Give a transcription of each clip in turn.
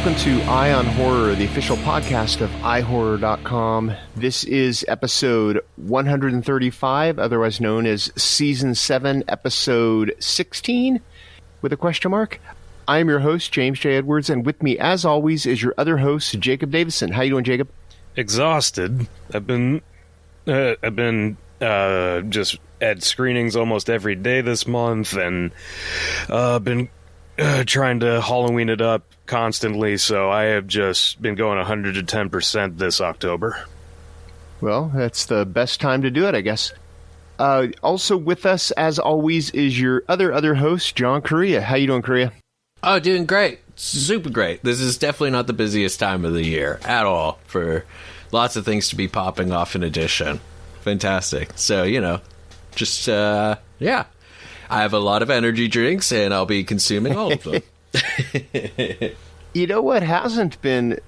welcome to Eye on Horror, the official podcast of iHorror.com. This is episode 135, otherwise known as Season 7, Episode 16, with a question mark. I am your host, James J. Edwards, and with me, as always, is your other host, Jacob Davison. How you doing, Jacob? Exhausted. I've been just at screenings almost every day this month, and been trying to Halloween it up constantly, so I have just been going 110% this October. Well, that's the best time to do it, I guess. Also with us, as always, is your other host, John Correia. How you doing, Correia? Oh, doing great. Super great. This is definitely not the busiest time of the year at all, for lots of things to be popping off in addition. Fantastic. So, just, yeah. I have a lot of energy drinks, and I'll be consuming all of them. You know what hasn't been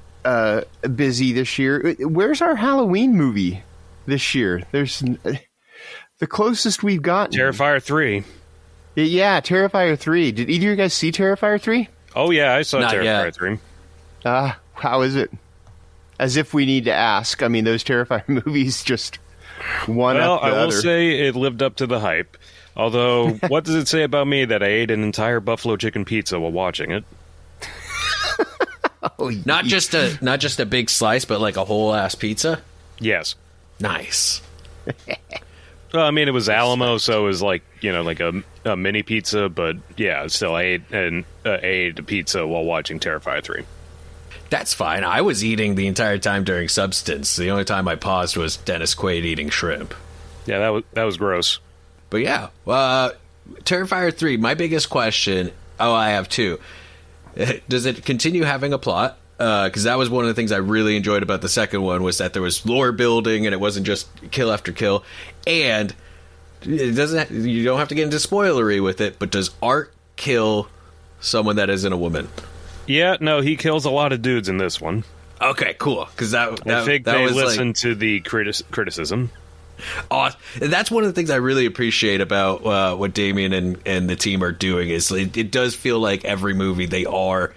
busy this year? Where's our Halloween movie this year? There's the closest we've gotten. Terrifier 3. Yeah, Terrifier 3. Did either of you guys see Terrifier 3? Oh, yeah, I saw Not Terrifier yet. 3. How is it? As if we need to ask. I mean, those Terrifier movies just one up the other. I will say it lived up to the hype. Although, what does it say about me that I ate an entire buffalo chicken pizza while watching it? Not just a big slice, but like a whole ass pizza. Yes. Nice. Well, I mean, it was Alamo, so it was like a mini pizza. But yeah, still, I ate a pizza while watching Terrifier 3. That's fine. I was eating the entire time during Substance. The only time I paused was Dennis Quaid eating shrimp. Yeah, that was gross. But yeah, Terrifier 3, my biggest question... Oh, I have two. Does it continue having a plot? Because that was one of the things I really enjoyed about the second one, was that there was lore building and it wasn't just kill after kill. And it doesn't. You don't have to get into spoilery with it, but does Art kill someone that isn't a woman? Yeah, no, he kills a lot of dudes in this one. Okay, cool. Because I think they listened to the criticism. Oh, that's one of the things I really appreciate about what Damien and the team are doing. Is it does feel like every movie they are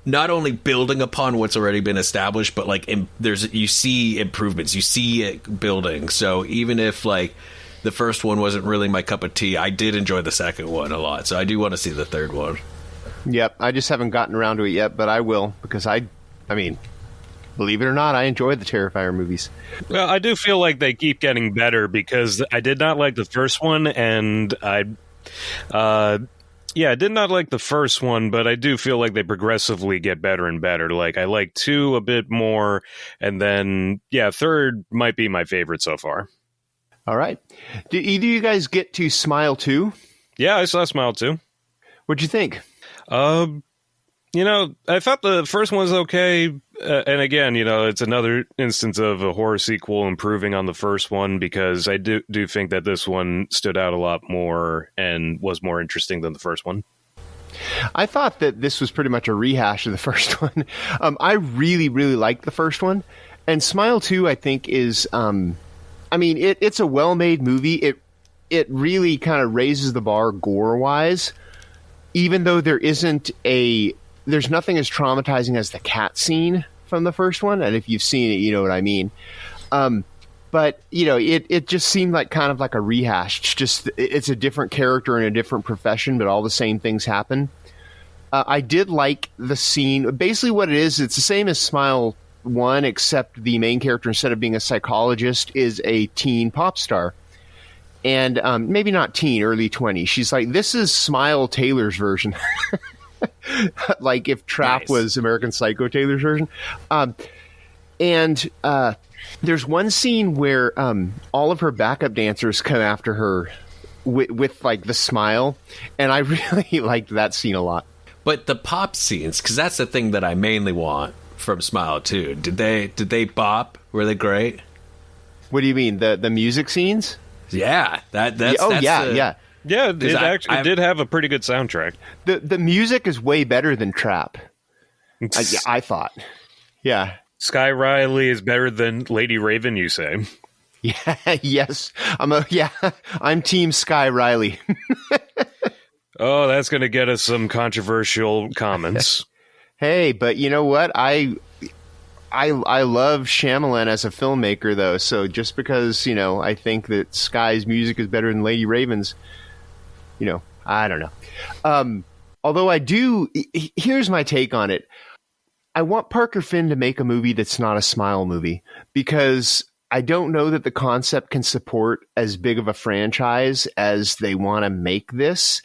not only building upon what's already been established, but like you see improvements, you see it building. So even if like the first one wasn't really my cup of tea, I did enjoy the second one a lot. So I do want to see the third one. Yep, I just haven't gotten around to it yet, but I will, because I mean, believe it or not, I enjoyed the Terrifier movies. Well, I do feel like they keep getting better, because I did not like the first one, and I did not like the first one, but I do feel like they progressively get better and better. Like, I like 2 a bit more, and then, third might be my favorite so far. All right. Did either of you guys get to Smile 2? Yeah, I saw Smile 2. What'd you think? I thought the first one was okay, and again, it's another instance of a horror sequel improving on the first one, because I do think that this one stood out a lot more and was more interesting than the first one. I thought that this was pretty much a rehash of the first one. I really, really liked the first one, and Smile 2, I think, is, it's a well-made movie. It really kind of raises the bar gore-wise, even though there's nothing as traumatizing as the cat scene from the first one. And if you've seen it, you know what I mean. But, it just seemed like kind of like a rehash. It's a different character in a different profession, but all the same things happen. I did like the scene. Basically what it is, it's the same as Smile 1, except the main character, instead of being a psychologist, is a teen pop star. And maybe not teen, early 20s. She's like, this is Smile Taylor's version. Like if Trap was American Psycho Taylor's version. And there's one scene where all of her backup dancers come after her with like the smile. And I really liked that scene a lot. But the pop scenes, because that's the thing that I mainly want from Smile 2. Did they bop? Were they great? What do you mean? The music scenes? Yeah, that's Yeah, it did have a pretty good soundtrack. The music is way better than Trap. I thought. Yeah. Sky Riley is better than Lady Raven, you say? Yeah. Yes. I'm Team Sky Riley. Oh, that's going to get us some controversial comments. Hey, but you know what? I love Shyamalan as a filmmaker, though. So just because I think that Sky's music is better than Lady Raven's, I don't know. Although I do, here's my take on it. I want Parker Finn to make a movie that's not a smile movie, because I don't know that the concept can support as big of a franchise as they want to make this.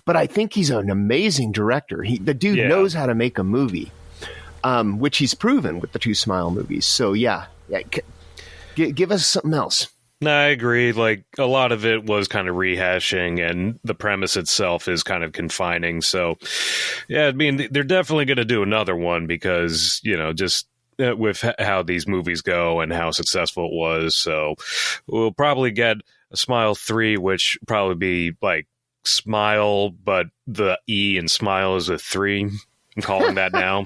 But I think he's an amazing director. The dude knows how to make a movie, which he's proven with the 2 Smile movies. So yeah, give us something else. No, I agree. Like, a lot of it was kind of rehashing, and the premise itself is kind of confining. So, yeah, I mean, they're definitely going to do another one because, just with how these movies go and how successful it was. So, we'll probably get a Smile 3, which probably be like Smile, but the E in Smile is a 3. I'm calling that now.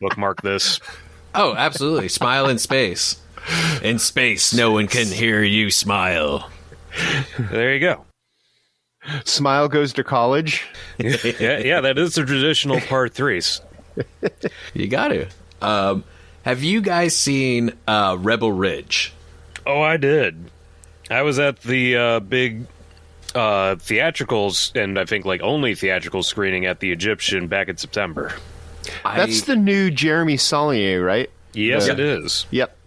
Bookmark this. Oh, absolutely. Smile in space. In space, no one can hear you smile. There you go. Smile goes to college. Yeah, that is the traditional part 3s. You got to. Have you guys seen Rebel Ridge? Oh, I did. I was at the big theatricals, and I think like only theatrical screening at the Egyptian back in September. That's the new Jeremy Saulnier, right? Yes, it is. Yep.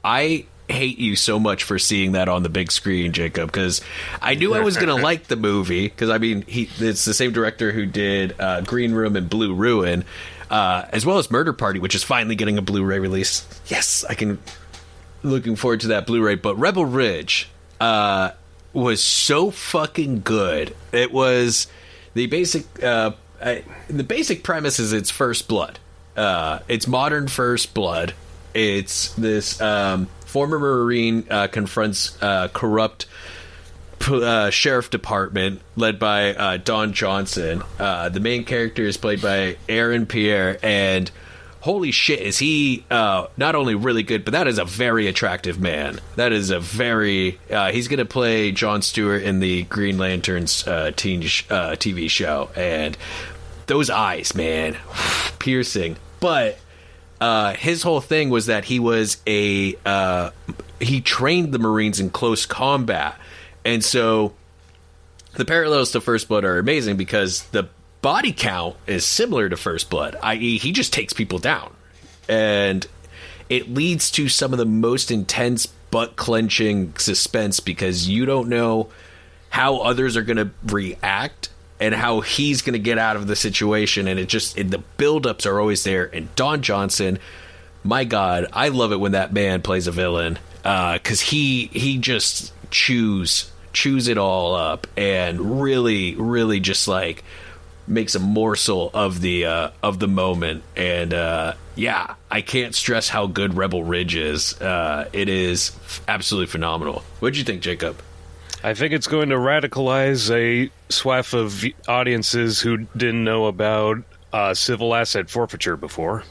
I hate you so much for seeing that on the big screen, Jacob, because I knew I was going to like the movie, because, I mean, it's the same director who did Green Room and Blue Ruin, as well as Murder Party, which is finally getting a Blu-ray release. Yes, looking forward to that Blu-ray. But Rebel Ridge was so fucking good. It was the basic premise is it's First Blood. It's modern First Blood. It's this former Marine confronts corrupt sheriff department led by Don Johnson. The main character is played by Aaron Pierre, and holy shit, is he not only really good, but that is a very attractive man. That is a very... he's going to play Jon Stewart in the Green Lanterns TV show, and those eyes, man, piercing. But... his whole thing was that he was he trained the Marines in close combat. And so the parallels to First Blood are amazing because the body count is similar to First Blood, i.e. he just takes people down. And it leads to some of the most intense butt-clenching suspense because you don't know how others are going to react and how he's going to get out of the situation. And the buildups are always there. And Don Johnson, my God, I love it when that man plays a villain, because he just chews it all up and really, really just like makes a morsel of the moment. And yeah, I can't stress how good Rebel Ridge is. It is absolutely phenomenal. What'd you think, Jacob? I think it's going to radicalize a swath of audiences who didn't know about civil asset forfeiture before.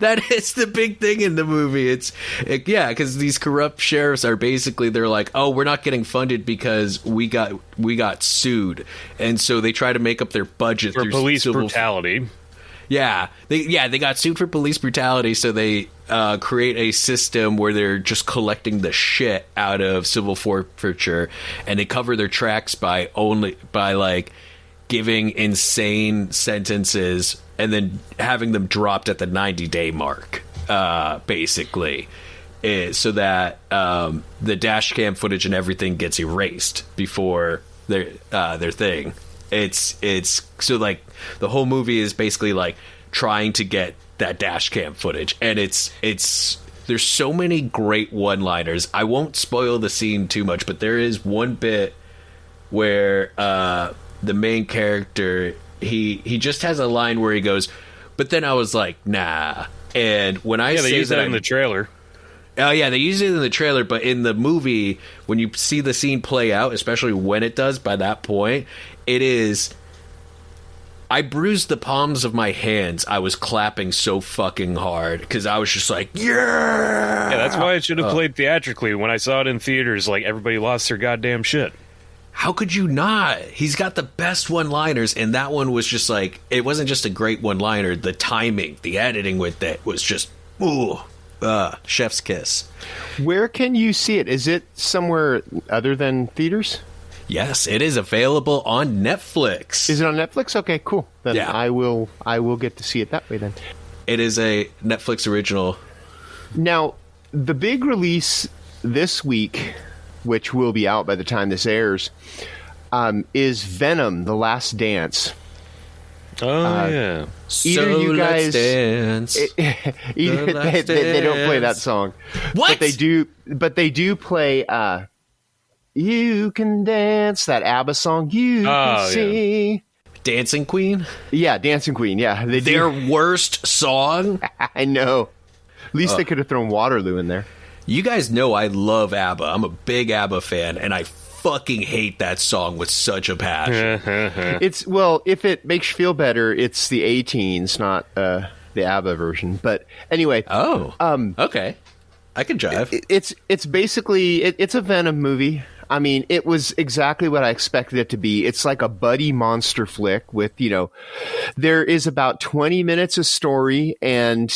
That is the big thing in the movie. Because these corrupt sheriffs are basically, they're like, oh, we're not getting funded because we got sued, and so they try to make up their budget for through police brutality. Yeah, they got sued for police brutality, so they create a system where they're just collecting the shit out of civil forfeiture, and they cover their tracks by like giving insane sentences and then having them dropped at the 90-day mark, basically, so that the dash cam footage and everything gets erased before their thing. It's so like the whole movie is basically like trying to get that dash cam footage, and it's there's so many great one-liners. I won't spoil the scene too much, but there is one bit where the main character he just has a line where he goes, but then I was like, nah. And when I they say use that in the trailer. Oh, yeah, they use it in the trailer, but in the movie, when you see the scene play out, especially when it does, by that point, it is... I bruised the palms of my hands. I was clapping so fucking hard, because I was just like, yeah! Yeah, that's why it should have played theatrically. When I saw it in theaters, like, everybody lost their goddamn shit. How could you not? He's got the best one-liners, and that one was just like, it wasn't just a great one-liner. The timing, the editing with it was just, chef's kiss. Where can you see it? Is it somewhere other than theaters? Yes, it is available on Netflix. Is it on Netflix? Okay, cool. Then Yeah. I will get to see it that way then. It is a Netflix original. Now, the big release this week, which will be out by the time this airs, is Venom: The Last Dance. Oh, yeah. Either So you guys, let's dance. they don't play that song. What? But they do play "You Can Dance," that ABBA song. You can see. Dancing Queen? Yeah, Dancing Queen. Yeah, they do. Their worst song? I know. At least they could have thrown Waterloo in there. You guys know I love ABBA. I'm a big ABBA fan, and I fucking hate that song with such a passion. If it makes you feel better, it's the A-Teens, not the ABBA version. But anyway. Okay. I can jive. It's basically it's a Venom movie. I mean, it was exactly what I expected it to be. It's like a buddy monster flick with, there is about 20 minutes of story and,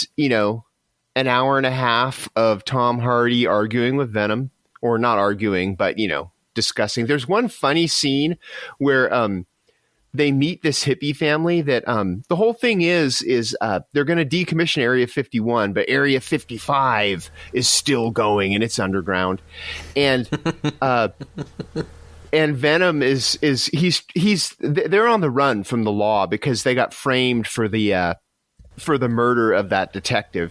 an hour and a half of Tom Hardy arguing with Venom, or not arguing, but, discussing. There's one funny scene where they meet this hippie family that the whole thing is they're going to decommission Area 51, but Area 55 is still going and it's underground. And and Venom they're on the run from the law because they got framed for the murder of that detective.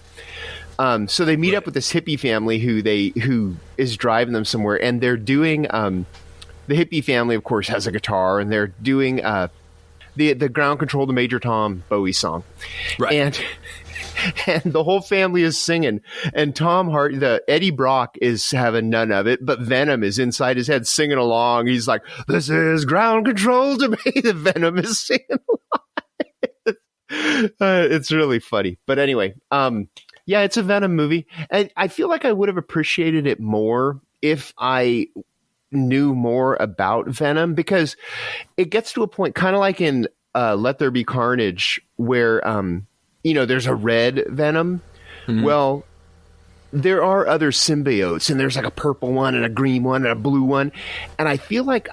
So they meet up with this hippie family who is driving them somewhere, and they're doing the hippie family, of course, has a guitar, and they're doing the Ground Control to Major Tom Bowie song. Right. And the whole family is singing, and Tom Hardy, Eddie Brock is having none of it, but Venom is inside his head singing along. He's like, "This is Ground Control to me." The Venom is singing along. It's really funny. But anyway, yeah, it's a Venom movie, and I feel like I would have appreciated it more if I knew more about Venom, because it gets to a point kind of like in Let There Be Carnage where there's a red Venom. Mm-hmm. Well, there are other symbiotes, and there's like a purple one and a green one and a blue one, and I feel like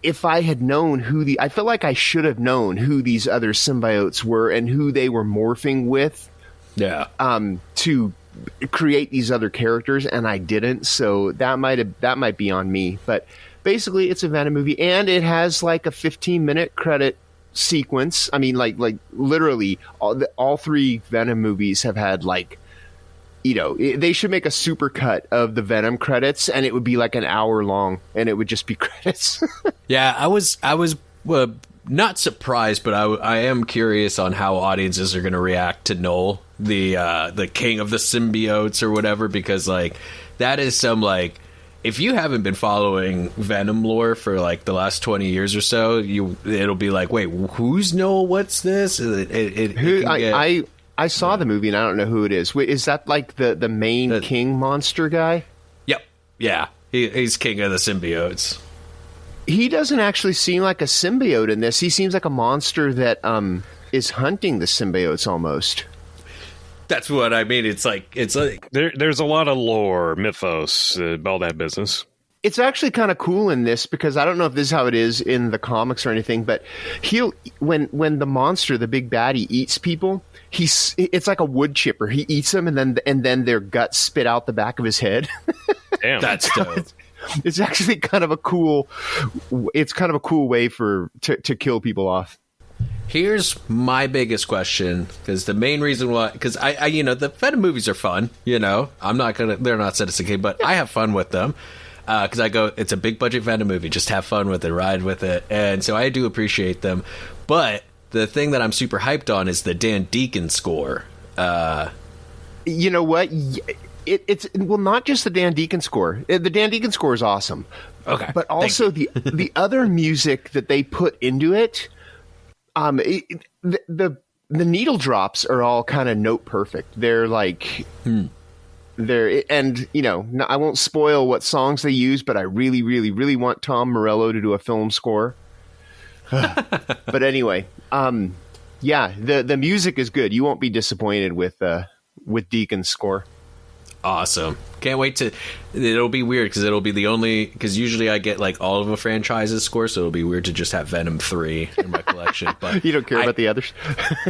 if I had known I feel like I should have known who these other symbiotes were and who they were morphing with. Yeah. To create these other characters, and I didn't, so that might be on me. But basically, it's a Venom movie, and it has like a 15-minute credit sequence. I mean, like literally, all three Venom movies have had they should make a super cut of the Venom credits, and it would be like an hour long, and it would just be credits. Yeah, I was not surprised, but I am curious on how audiences are going to react to Noel, the king of the symbiotes or whatever, because that is some if you haven't been following Venom lore for the last 20 years or so, it'll be like, wait, who's Noel? What's this? I saw the movie and I don't know who it is. Wait, is that the main king monster guy? Yep. Yeah. He's king of the symbiotes. He doesn't actually seem like a symbiote in this. He seems like a monster that is hunting the symbiotes almost. That's what I mean. It's like there's a lot of lore, mythos about that business. It's actually kind of cool in this, because I don't know if this is how it is in the comics or anything, but when the monster, the big baddie, eats people, it's like a wood chipper. He eats them, and then their guts spit out the back of his head. Damn, that's dope. It's actually kind of a cool way to kill people off. Here's my biggest question, because the main reason why, because I the Venom movies are fun. They're not Citizen Kane, but I have fun with them. Because it's a big budget Venom movie. Just have fun with it, ride with it. And so I do appreciate them. But the thing that I'm super hyped on is the Dan Deacon score. You know what? It's not just the Dan Deacon score. The Dan Deacon score is awesome. Okay. But also the other music that they put into it, the needle drops are all kind of note perfect. They're like... there, and I won't spoil what songs they use, but I really, really, really want Tom Morello to do a film score. But anyway, the music is good. You won't be disappointed with Deacon's score. Awesome. Can't wait to... It'll be weird because it'll be the only... Because usually I get like all of a franchise's score, so it'll be weird to just have Venom 3 in my collection. But you don't care about the others?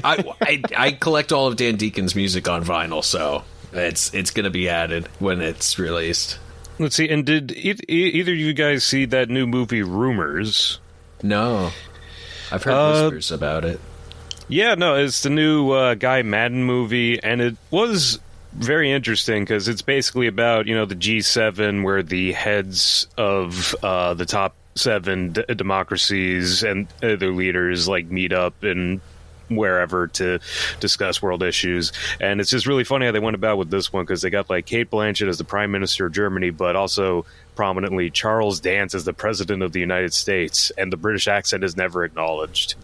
I collect all of Dan Deacon's music on vinyl, so it's going to be added when it's released. Let's see, and did either of you guys see that new movie, Rumours? No. I've heard whispers about it. Yeah, no, it's the new Guy Madden movie, and it was... very interesting because it's basically about the G7, where the heads of the top 7 democracies and their leaders like meet up in wherever to discuss world issues. And it's just really funny how they went about with this one, because they got like Kate Blanchett as the Prime Minister of Germany, but also prominently Charles Dance as the President of the United States, and the British accent is never acknowledged.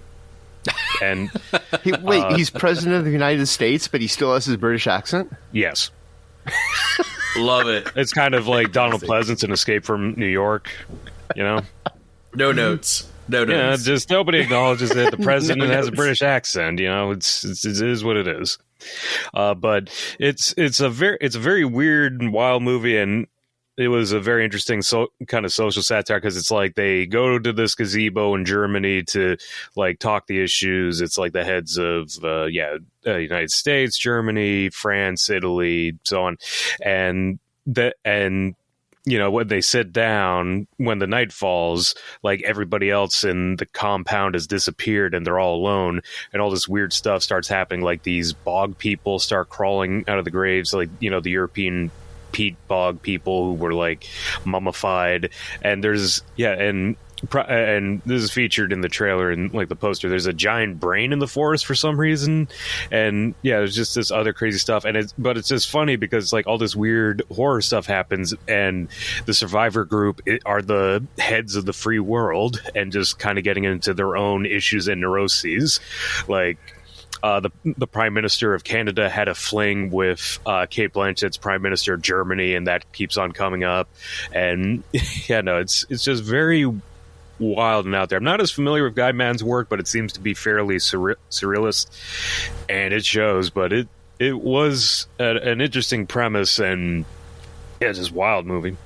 And he's president of the United States, but he still has his British accent? Yes. Love it. It's kind of like Donald Pleasance in Escape from New York, No notes. No notes. Yeah, just nobody acknowledges it. The president has a British accent. It is what it is. But it's a very weird and wild movie, and it was a very interesting kind of social satire, because it's like they go to this gazebo in Germany to like talk the issues. It's like the heads of United States, Germany, France, Italy, so on, and when they sit down, when the night falls, like everybody else in the compound has disappeared and they're all alone, and all this weird stuff starts happening. Like these bog people start crawling out of the graves, like the European peat bog people who were like mummified, and there's and this is featured in the trailer and like the poster. There's a giant brain in the forest for some reason, and there's just this other crazy stuff. And it's just funny because like all this weird horror stuff happens, and the survivor group are the heads of the free world, and just kind of getting into their own issues and neuroses. Like the Prime Minister of Canada had a fling with Kate Blanchett's Prime Minister of Germany, and that keeps on coming up. And it's just very wild and out there. I'm not as familiar with Guy Madden's work, but it seems to be fairly surrealist, and it shows. But it was an interesting premise, and it's just wild movie.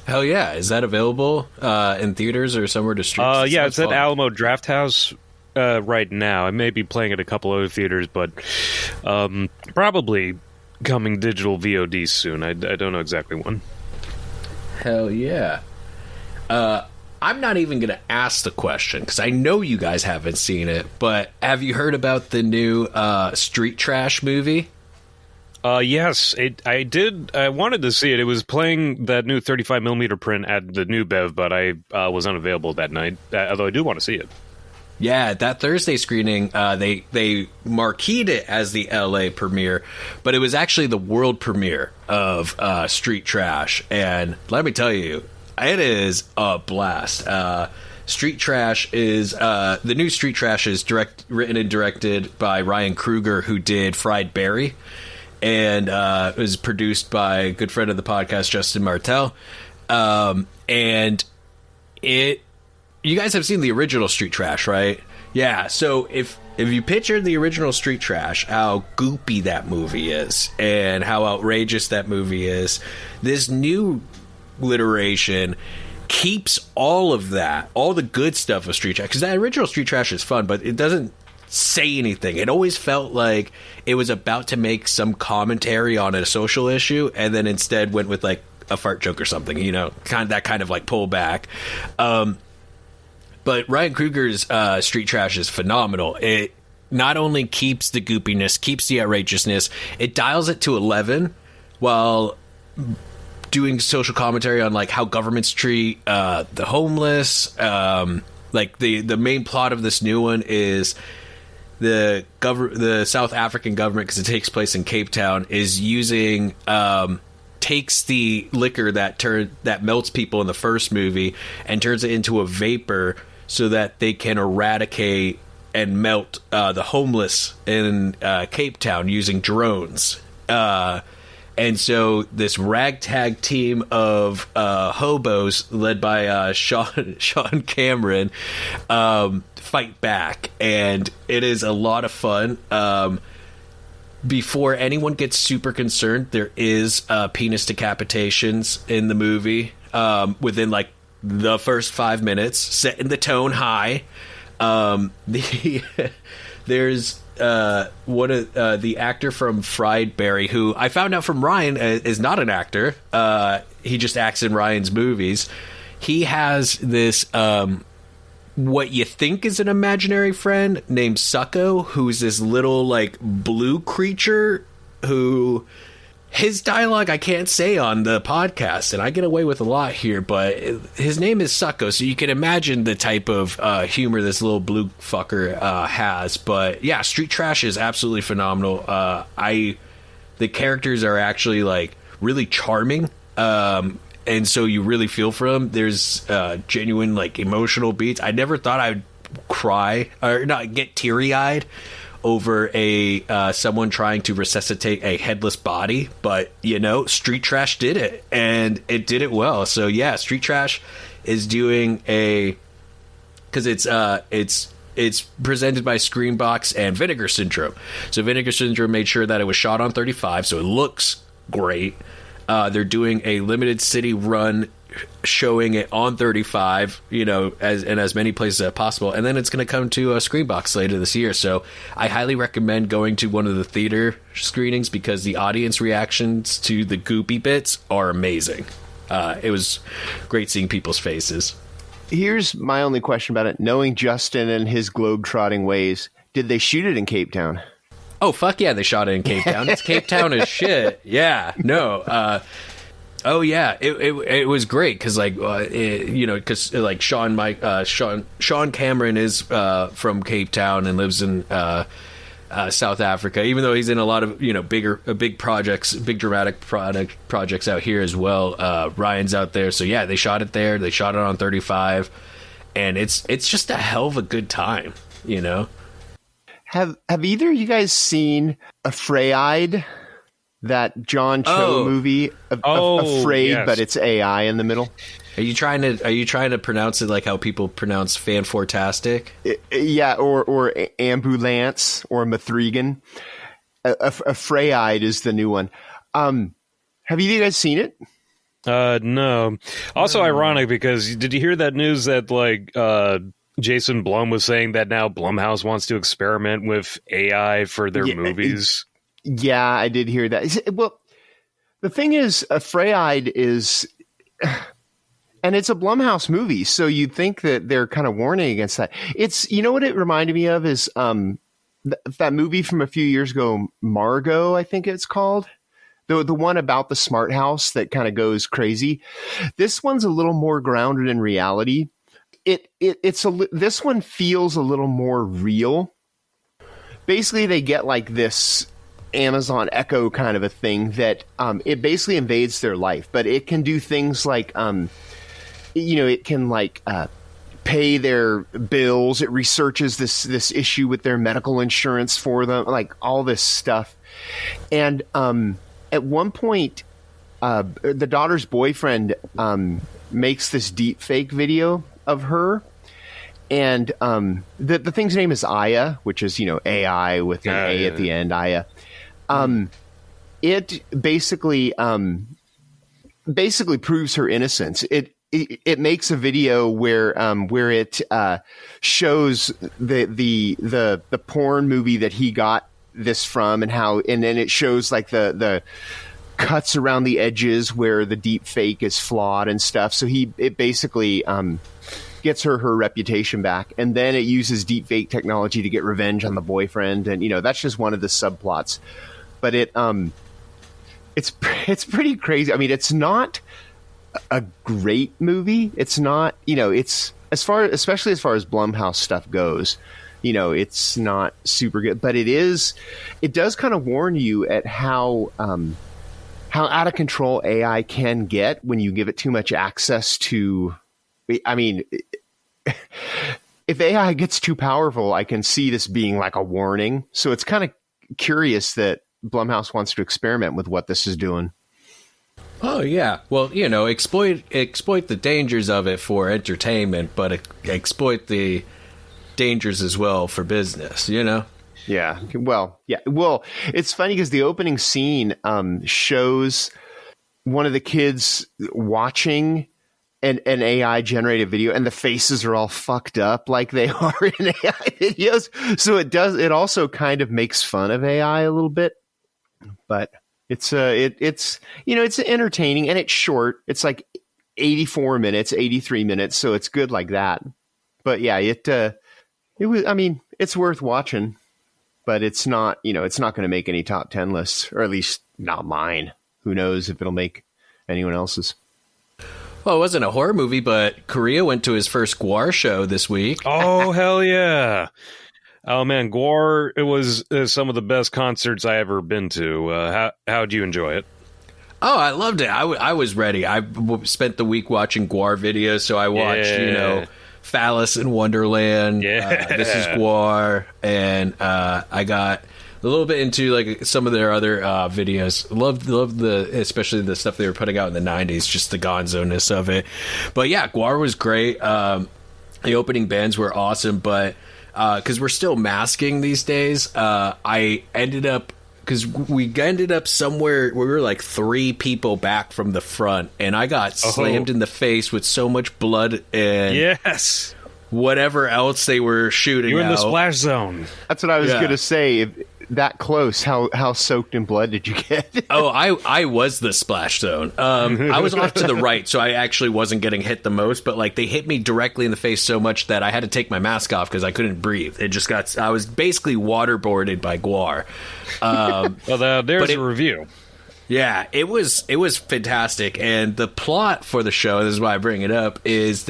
Hell yeah! Is that available in theaters or somewhere to stream? It's at Alamo Drafthouse right now. I may be playing at a couple other theaters, but probably coming digital VOD soon. I don't know exactly when. Hell yeah. I'm not even going to ask the question because I know you guys haven't seen it, but have you heard about the new Street Trash movie? Yes, I did. I wanted to see it. It was playing that new 35mm print at the New Bev, but I was unavailable that night, although I do want to see it. Yeah, that Thursday screening, they marqueed it as the LA premiere, but it was actually the world premiere of Street Trash, and let me tell you, it is a blast. Street Trash is the new Street Trash is written and directed by Ryan Kruger, who did Fried Berry, and it was produced by a good friend of the podcast, Justin Martel. And you guys have seen the original Street Trash, right? Yeah. So if you pictured the original Street Trash, how goopy that movie is and how outrageous that movie is, this new iteration keeps all of that, all the good stuff of Street Trash, because that original Street Trash is fun, but it doesn't say anything. It always felt like it was about to make some commentary on a social issue, and then instead went with like a fart joke or something, kind of like pullback. But Ryan Kruger's Street Trash is phenomenal. It not only keeps the goopiness, keeps the outrageousness, it dials it to 11 while doing social commentary on like how governments treat the homeless. Like the main plot of this new one is the South African government, because it takes place in Cape Town, is using takes the liquor that melts people in the first movie and turns it into a vapor so that they can eradicate and melt the homeless in Cape Town using drones. And so this ragtag team of hobos led by Sean Cameron fight back, and it is a lot of fun. Before anyone gets super concerned, there is penis decapitations in the movie within like the first 5 minutes, setting the tone high. There's the actor from Friedberry, who I found out from Ryan is not an actor. He just acts in Ryan's movies. He has this what you think is an imaginary friend named Succo, who's this little like blue creature who his dialogue I can't say on the podcast, and I get away with a lot here, but his name is Succo, so you can imagine the type of humor this little blue fucker has. But yeah, Street Trash is absolutely phenomenal. The characters are actually like really charming, and so you really feel for them. There's genuine like emotional beats. I never thought I'd cry or not get teary-eyed over someone trying to resuscitate a headless body, but Street Trash did it, and it did it well. So yeah, Street Trash is doing because it's presented by Screenbox and Vinegar Syndrome. So Vinegar Syndrome made sure that it was shot on 35, so it looks great. They're doing a limited city run showing it on 35, as many places as possible, and then it's going to come to a Screenbox later this year. So I highly recommend going to one of the theater screenings because the audience reactions to the goopy bits are amazing. It was great seeing people's faces. Here's my only question about it. Knowing Justin and his globe-trotting ways, did they shoot it in Cape Town? Oh, fuck yeah, they shot it in Cape Town. It's Cape Town as shit. Yeah, no. Oh yeah, it was great because Sean Cameron is from Cape Town and lives in South Africa. Even though he's in a lot of big projects, big dramatic projects out here as well. Ryan's out there, so yeah, they shot it there. They shot it on 35, and it's just a hell of a good time. Have either of you guys seen AfAId? That John Cho movie, Afraid, yes. But it's AI in the middle. Are you trying to pronounce it like how people pronounce Fanfortastic? Yeah, or Ambulance or Mithrigan. AfAId is the new one. Have you guys seen it? No. Also ironic because did you hear that news that Jason Blum was saying that now Blumhouse wants to experiment with AI for their movies? Yeah, I did hear that. Well, the thing is, AfAId is, and it's a Blumhouse movie, so you'd think that they're kind of warning against that. It's, what it reminded me of is that movie from a few years ago, Margot, I think it's called. The one about the smart house that kind of goes crazy. This one's a little more grounded in reality. This one feels a little more real. Basically, they get like this Amazon Echo kind of a thing that it basically invades their life, but it can do things like it can pay their bills. It researches this issue with their medical insurance for them, like all this stuff. And at one point, the daughter's boyfriend makes this deep fake video of her. And the thing's name is Aya, which is, AI with an A at the end, Aya. It basically proves her innocence. It makes a video where it shows the porn movie that he got this from, and then it shows like the cuts around the edges where the deep fake is flawed and stuff. So it basically gets her reputation back, and then it uses deep fake technology to get revenge on the boyfriend, and that's just one of the subplots. But it's pretty crazy. I mean, it's not a great movie. It's not, it's especially as far as Blumhouse stuff goes, it's not super good. But it does kind of warn you at how out of control AI can get when you give it too much access to. I mean, if AI gets too powerful, I can see this being like a warning. So it's kind of curious that Blumhouse wants to experiment with what this is doing. Oh yeah, well, exploit the dangers of it for entertainment, but exploit the dangers as well for business. Yeah. Well, yeah. Well, it's funny because the opening scene shows one of the kids watching an AI generated video, and the faces are all fucked up like they are in AI videos. So it also kind of makes fun of AI a little bit, but it's entertaining, and it's short. It's like 83 minutes. So it's good like that. But yeah, it was, I mean, it's worth watching, but it's not going to make any top 10 lists, or at least not mine. Who knows if it'll make anyone else's. Well, it wasn't a horror movie, but Correia went to his first Gwar show this week. Oh, hell yeah. Oh, man, Gwar, it was some of the best concerts I ever been to. How'd you enjoy it? Oh, I loved it. I was ready. I spent the week watching Gwar videos, so I watched, Phallus in Wonderland. Yeah. This is Gwar, and I got a little bit into like some of their other videos. Loved especially the stuff they were putting out in the 90s, just the gonzo-ness of it. But yeah, Gwar was great. The opening bands were awesome, but because we're still masking these days, I ended up, because we ended up somewhere where we were like 3 people back from the front, and I got slammed in the face with so much blood and whatever else they were shooting. You're in the out. splash zone. That's what I was going to say. That close, how soaked in blood did you get? Oh, I was the splash zone. I was off to the right, so I actually wasn't getting hit the most, but like they hit me directly in the face so much that I had to take my mask off because I couldn't breathe. I was basically waterboarded by Gwar. Well, there's a review. Yeah, it was fantastic, and the plot for the show, this is why I bring it up, is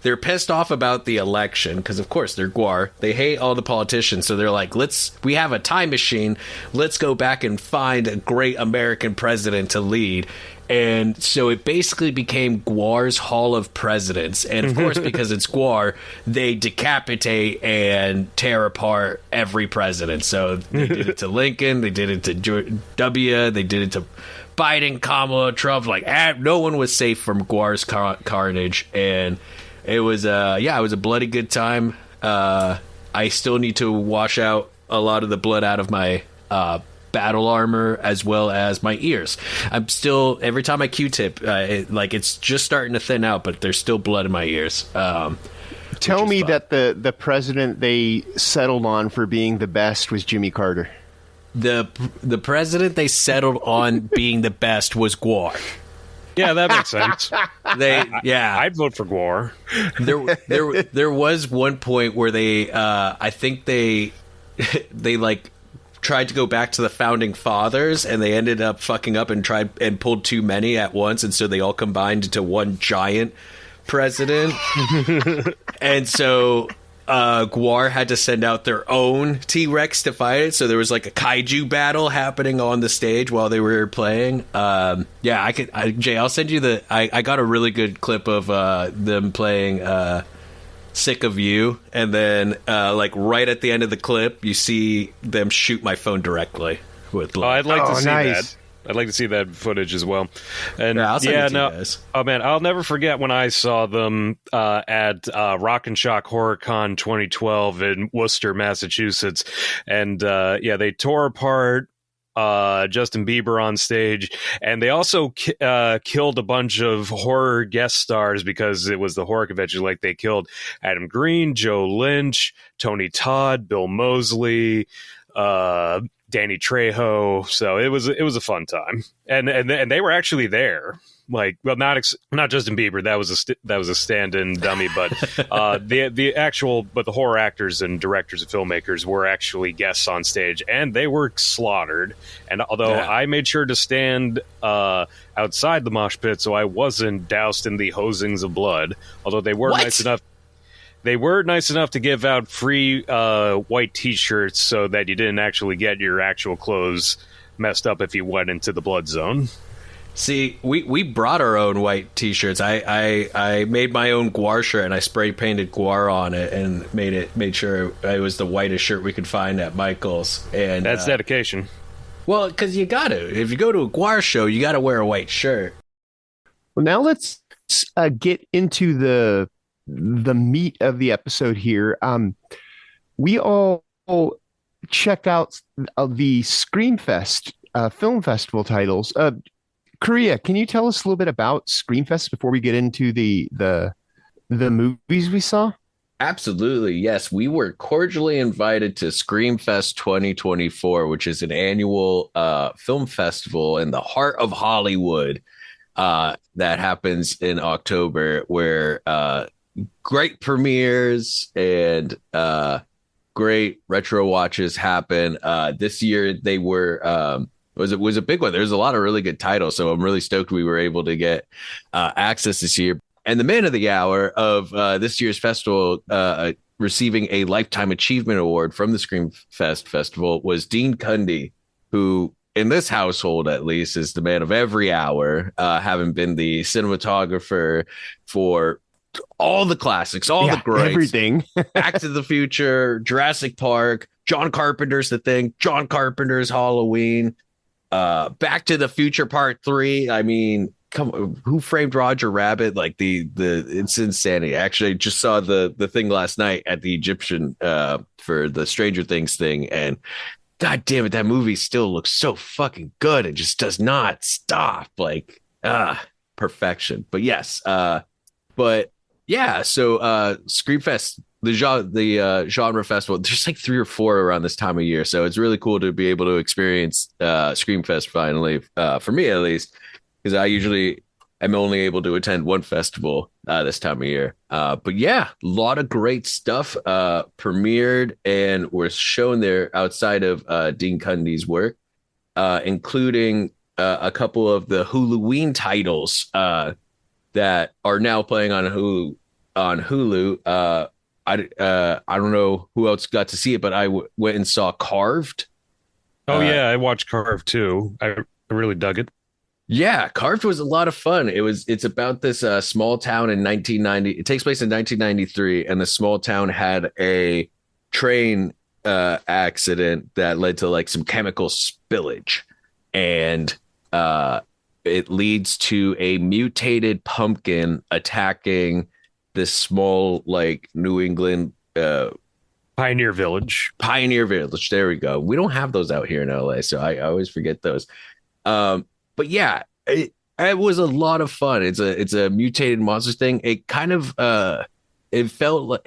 they're pissed off about the election because, of course, they're Gwar. They hate all the politicians, so they're like, we have a time machine. Let's go back and find a great American president to lead. And so it basically became Gwar's Hall of Presidents. And, of course, because it's Gwar, they decapitate and tear apart every president. So they did it to Lincoln. They did it to W. They did it to Biden, Kamala, Trump. Like, no one was safe from Gwar's carnage. And it was a bloody good time. I still need to wash out a lot of the blood out of my battle armor as well as my ears. I'm still, every time I Q-tip, it's just starting to thin out, but there's still blood in my ears. Tell me that the president they settled on for being the best was Jimmy Carter. The president they settled on being the best was Gwar. Yeah, that makes sense. I'd vote for Gwar. There was one point where I think they like tried to go back to the founding fathers, and they ended up fucking up and pulled too many at once, and so they all combined into one giant president. And so Gwar had to send out their own T-Rex to fight it, so there was like a kaiju battle happening on the stage while they were playing. Jay, I'll send you I got a really good clip of them playing Sick of You, and then like right at the end of the clip you see them shoot my phone directly with blood. I'd like to see that. I'd like to see that footage as well. And I'll send it to you guys. Oh man, I'll never forget when I saw them at Rock and Shock HorrorCon 2012 in Worcester, Massachusetts, and they tore apart Justin Bieber on stage, and they also killed a bunch of horror guest stars because it was the horror convention. Like they killed Adam Green, Joe Lynch, Tony Todd, Bill Moseley, Danny Trejo. So it was a fun time, and they were actually there. Like, well, not Justin Bieber. That was a stand-in dummy, but the horror actors and directors and filmmakers were actually guests on stage, and they were slaughtered. And although I made sure to stand outside the mosh pit, so I wasn't doused in the hosings of blood. Although they were nice enough. They were nice enough to give out free white T-shirts so that you didn't actually get your actual clothes messed up if you went into the blood zone. See, we brought our own white T-shirts. I made my own Gwar shirt, and I spray painted Gwar on it and made sure it was the whitest shirt we could find at Michael's. And that's dedication. Well, because you got to. If you go to a Gwar show, you got to wear a white shirt. Well, now let's get into the meat of the episode here. We all checked out the Screamfest film festival titles. Correia, can you tell us a little bit about Screamfest before we get into the movies we saw? Absolutely. Yes. We were cordially invited to Screamfest 2024, which is an annual film festival in the heart of Hollywood that happens in October, where great premieres and great retro watches happen. This year they were was a big one. There's a lot of really good titles, so I'm really stoked we were able to get access this year. And the man of the hour of this year's festival, receiving a Lifetime Achievement Award from the Screamfest Festival, was Dean Cundey, who in this household at least is the man of every hour, having been the cinematographer for all the classics, all the greats, everything. Back to the Future, Jurassic Park, John Carpenter's The Thing, John Carpenter's Halloween, Back to the Future Part 3. I mean, Who Framed Roger Rabbit? Like it's insanity. Actually, I just saw the thing last night at the Egyptian for the Stranger Things thing, and God damn it, that movie still looks so fucking good. It just does not stop. Like perfection. But yes, but yeah. So Screamfest, the genre festival, there's like 3 or 4 around this time of year, so it's really cool to be able to experience Screamfest finally, for me at least, because I usually am only able to attend one festival this time of year. But yeah, a lot of great stuff premiered and was shown there outside of Dean Cundey's work, including a couple of the Huluween titles that are now playing on Hulu. I don't know who else got to see it, but I went and saw Carved. Oh yeah, I watched Carved too. I really dug it. Yeah, Carved was a lot of fun. It's about this small town in 1990. It takes place in 1993, and the small town had a train accident that led to like some chemical spillage, and it leads to a mutated pumpkin attacking this small like New England Pioneer Village. There we go. We don't have those out here in LA, so I always forget those. But yeah, it was a lot of fun. It's a mutated monster thing. It kind of it felt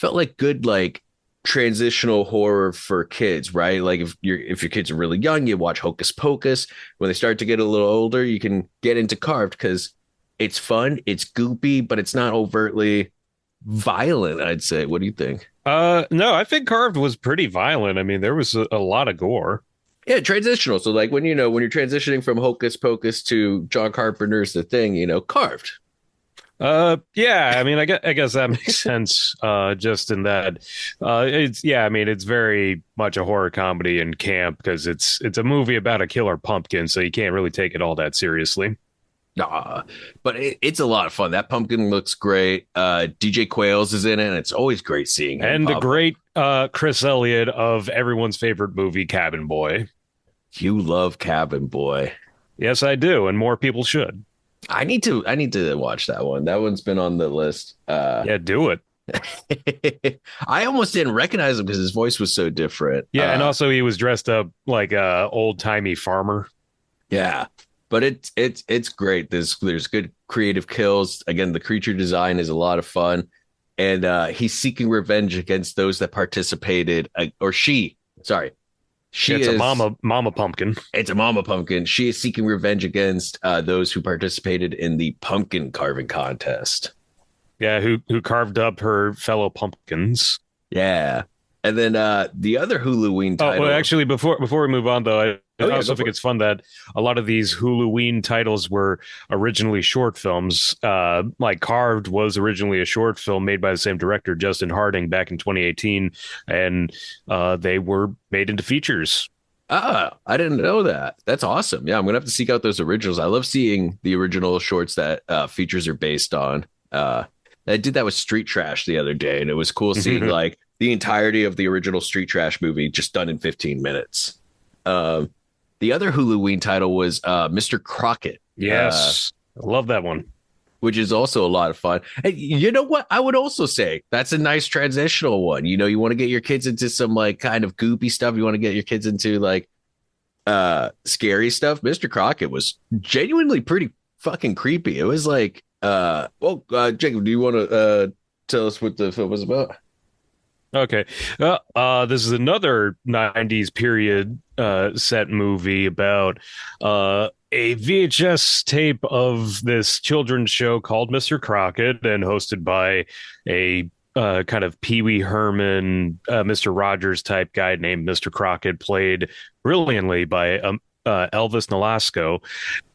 like good like transitional horror for kids, right? Like if your kids are really young, you watch Hocus Pocus. When they start to get a little older, you can get into Carved because it's fun, it's goopy, but it's not overtly violent, I'd say. What do you think? No, I think Carved was pretty violent. I mean, there was a lot of gore. Yeah, transitional. So like when you're transitioning from Hocus Pocus to John Carpenter's The Thing, Carved. Yeah, I mean, I guess that makes sense. Just in that, it's very much a horror comedy and camp because it's a movie about a killer pumpkin, so you can't really take it all that seriously. Nah, but it's a lot of fun. That pumpkin looks great. DJ Quails is in it, and it's always great seeing him. And the great Chris Elliott of everyone's favorite movie, Cabin Boy. You love Cabin Boy. Yes, I do, and more people should. I need to watch that one. That one's been on the list. Yeah, do it. I almost didn't recognize him because his voice was so different. Yeah, and also he was dressed up like a old-timey farmer. Yeah. But it's great. There's good creative kills. Again, the creature design is a lot of fun, and he's seeking revenge against those that participated. It's a mama pumpkin. It's a mama pumpkin. She is seeking revenge against those who participated in the pumpkin carving contest. Yeah, who carved up her fellow pumpkins. Yeah. And then the other Huluween title. Oh, well, actually, before we move on, though, I also think it's fun that a lot of these Huluween titles were originally short films. Like Carved was originally a short film made by the same director, Justin Harding, back in 2018, and they were made into features. I didn't know that. That's awesome. Yeah, I'm gonna have to seek out those originals. I love seeing the original shorts that features are based on. I did that with Street Trash the other day, and it was cool seeing like the entirety of the original Street Trash movie just done in 15 minutes. The other Huluween title was Mr. Crocket. Yes, I love that one. Which is also a lot of fun. And you know what? I would also say that's a nice transitional one. You know, you want to get your kids into some like kind of goopy stuff. You want to get your kids into like scary stuff. Mr. Crocket was genuinely pretty fucking creepy. It was like, Jacob, do you want to tell us what the film was about? Okay. This is another 90s period set movie about a VHS tape of this children's show called Mr. Crocket and hosted by a kind of Pee Wee Herman, Mr. Rogers type guy named Mr. Crocket, played brilliantly by Elvis Nolasco.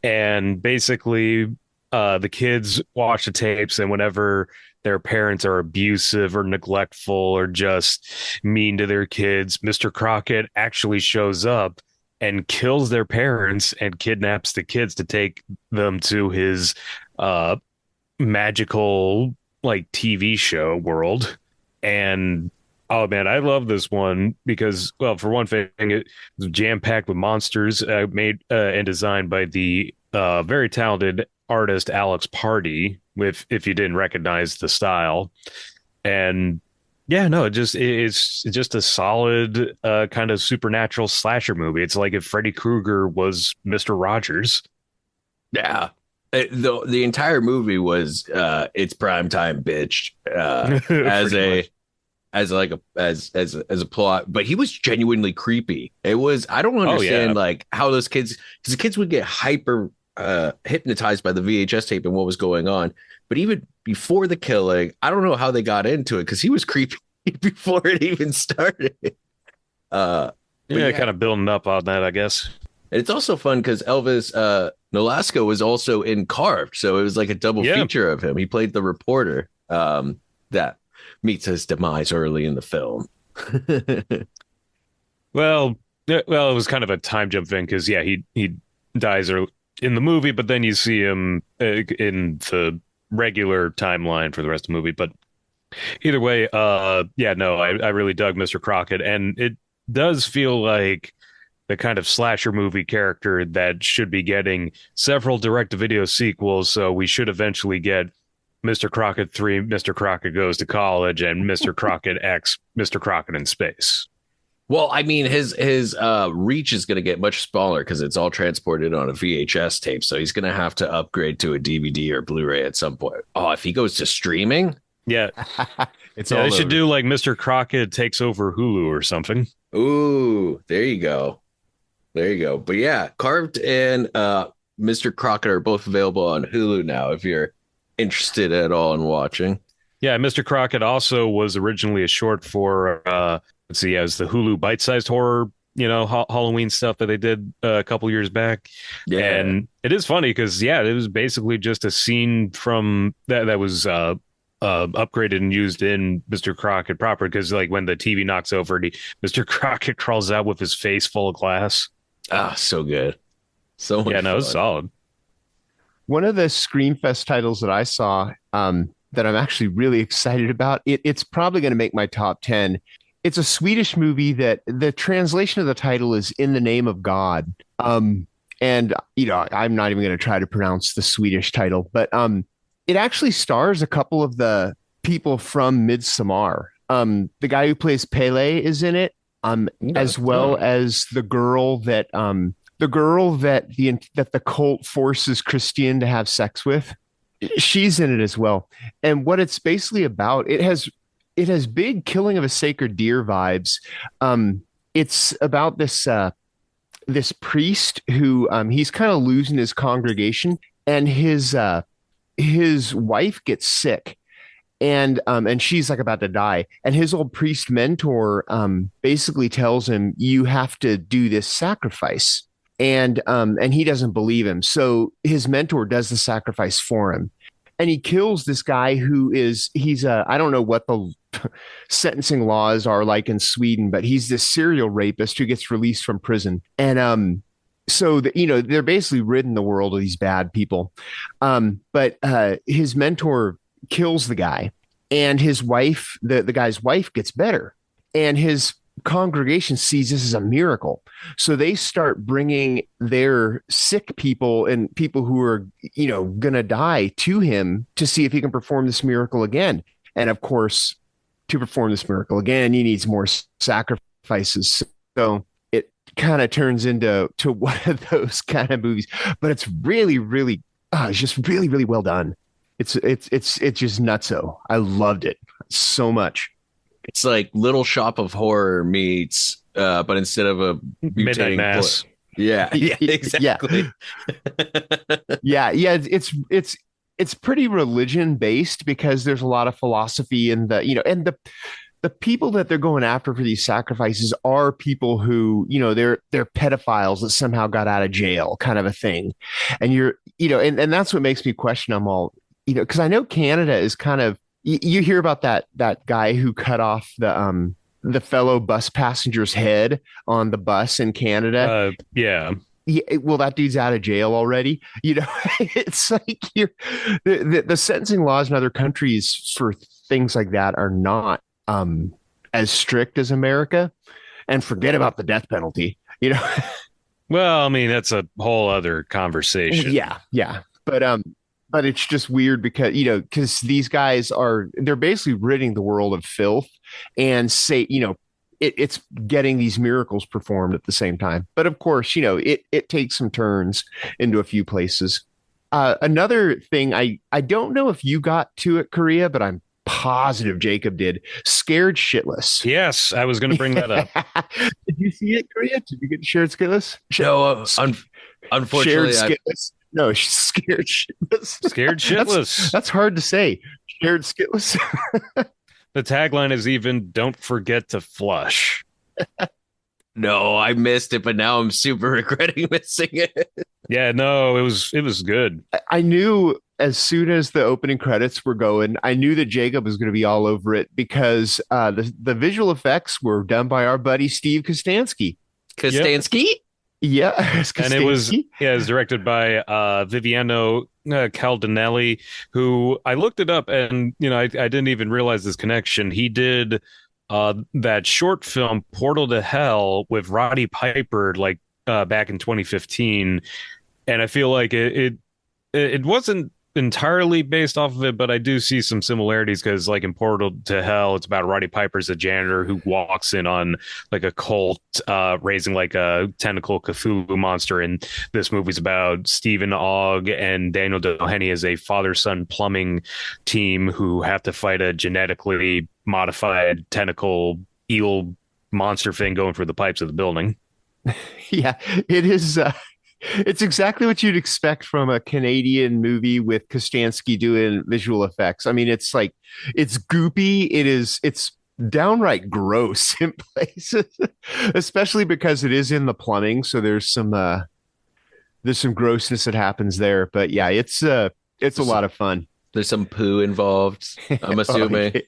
And basically, the kids watch the tapes, and whenever their parents are abusive or neglectful or just mean to their kids, Mr. Crocket actually shows up and kills their parents and kidnaps the kids to take them to his magical like TV show world. And oh man, I love this one because, well, for one thing, it was jam-packed with monsters made and designed by the very talented artist Alex Pardee, with if you didn't recognize the style. And yeah, no, it's just a solid kind of supernatural slasher movie. It's like if Freddy Krueger was Mr. Rogers. Yeah. The entire movie was it's primetime bitch as a plot, but he was genuinely creepy. It was, I don't understand like how those kids, because the kids would get hyper hypnotized by the VHS tape and what was going on. But even before the killing, I don't know how they got into it because he was creepy before it even started. Kind of building up on that, I guess. And it's also fun because Elvis Nolasco was also in Carved, so it was like a double feature of him. He played the reporter that meets his demise early in the film. Well, it was kind of a time jump thing because he dies in the movie, but then you see him in the regular timeline for the rest of the movie. But either way, I really dug Mr. Crocket, and it does feel like the kind of slasher movie character that should be getting several direct-to-video sequels. So we should eventually get Mr. Crocket 3, Mr. Crocket Goes to College, and Mr. Crocket X, Mr. Crocket in Space. Well, I mean, his reach is going to get much smaller because it's all transported on a VHS tape. So he's going to have to upgrade to a DVD or Blu-ray at some point. Oh, if he goes to streaming? Yeah. They should do like Mr. Crocket Takes Over Hulu or something. Ooh, there you go. But yeah, Carved and Mr. Crocket are both available on Hulu now if you're interested at all in watching. Yeah, Mr. Crocket also was originally a short for as the Hulu bite-sized horror, Halloween stuff that they did a couple years back. Yeah. And it is funny because it was basically just a scene from that was upgraded and used in Mr. Crocket proper, because like when the TV knocks over, Mr. Crocket crawls out with his face full of glass. Ah, so good. So much fun. It was solid. One of the Screamfest titles that I saw that I'm actually really excited about, it's probably going to make my top 10. It's a Swedish movie that the translation of the title is In the Name of God. And, I'm not even going to try to pronounce the Swedish title, but it actually stars a couple of the people from Midsommar. The guy who plays Pele is in it, as well as the girl that the cult forces Christian to have sex with. She's in it as well. And what it's basically about, it has big Killing of a Sacred Deer vibes. It's about this priest who he's kind of losing his congregation, and his wife gets sick, and she's like about to die, and his old priest mentor basically tells him, you have to do this sacrifice. And he doesn't believe him. So his mentor does the sacrifice for him. And he kills this guy he's I don't know what the sentencing laws are like in Sweden, but he's this serial rapist who gets released from prison. And they're basically ridding the world of these bad people. But his mentor kills the guy, and his wife, the guy's wife, gets better. And his congregation sees this as a miracle. So they start bringing their sick people and people who are, going to die to him to see if he can perform this miracle again. And of course, to perform this miracle again, he needs more sacrifices. So it kind of turns into one of those kind of movies, but it's really, really, it's just really, really well done. It's just nutso. I loved it so much. It's like Little Shop of Horror meets, but instead of a Midnight Mass. Yeah, exactly. Yeah. It's pretty religion based because there's a lot of philosophy and the people that they're going after for these sacrifices are people who, they're pedophiles that somehow got out of jail, kind of a thing. And and that's what makes me question them all, because I know Canada is kind of, you hear about that guy who cut off the fellow bus passenger's head on the bus in Canada. Yeah. Well, that dude's out of jail already. It's like the sentencing laws in other countries for things like that are not as strict as America. And forget about the death penalty. Well, I mean, that's a whole other conversation. Yeah. But it's just weird because these guys they're basically ridding the world of filth and say, it's getting these miracles performed at the same time. But of course, it takes some turns into a few places. Another thing, I don't know if you got to it, Correia, but I'm positive Jacob did. Scared Shitless. Yes, I was going to bring that up. Did you see it, Correia? Did you get Shared Shitless? No, unfortunately, Shared Shitless. No, Scared Shitless. Scared Shitless. That's hard to say. Shared Shitless. The tagline is even "Don't forget to flush." No, I missed it, but now I'm super regretting missing it. Yeah, no, it was good. I knew as soon as the opening credits were going, I knew that Jacob was going to be all over it because the visual effects were done by our buddy Steve Kostanski. Kostanski? Yep. Yeah, and it was directed by Viviano Caldinelli, who I looked it up, and I didn't even realize this connection. He did that short film Portal to Hell with Roddy Piper, like back in 2015, and I feel like it wasn't entirely based off of it, but I do see some similarities because, like in Portal to Hell, it's about Roddy Piper's a janitor who walks in on like a cult raising like a tentacle Cthulhu monster, and this movie's about Stephen Ogg and Daniel Doheny as a father-son plumbing team who have to fight a genetically modified tentacle eel monster thing going through the pipes of the building. Yeah, it is. It's exactly what you'd expect from a Canadian movie with Kostanski doing visual effects. I mean, it's goopy. It's downright gross in places, especially because it is in the plumbing. So there's some grossness that happens there. But yeah, it's a lot of fun. There's some poo involved, I'm assuming.